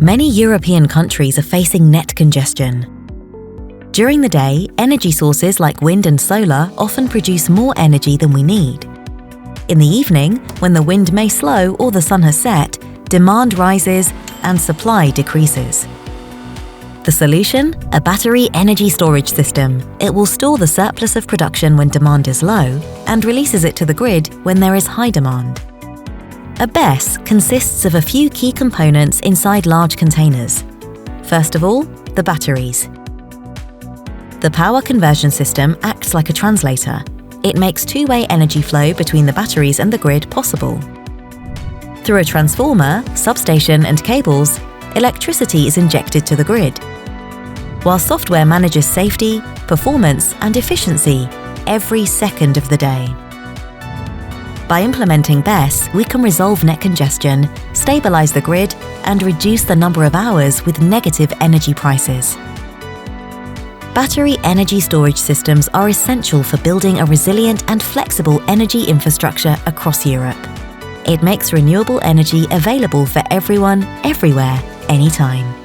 Many European countries are facing net congestion. During the day, energy sources like wind and solar often produce more energy than we need. In the evening, when the wind may slow or the sun has set, demand rises and supply decreases. The solution? A battery energy storage system. It will store the surplus of production when demand is low and releases it to the grid when there is high demand. A BESS consists of a few key components inside large containers. First of all, the batteries. The power conversion system acts like a translator. It makes two-way energy flow between the batteries and the grid possible. Through a transformer, substation and cables, electricity is injected to the grid, while software manages safety, performance and efficiency every second of the day. By implementing BESS, we can resolve net congestion, stabilize the grid, and reduce the number of hours with negative energy prices. Battery energy storage systems are essential for building a resilient and flexible energy infrastructure across Europe. It makes renewable energy available for everyone, everywhere, anytime.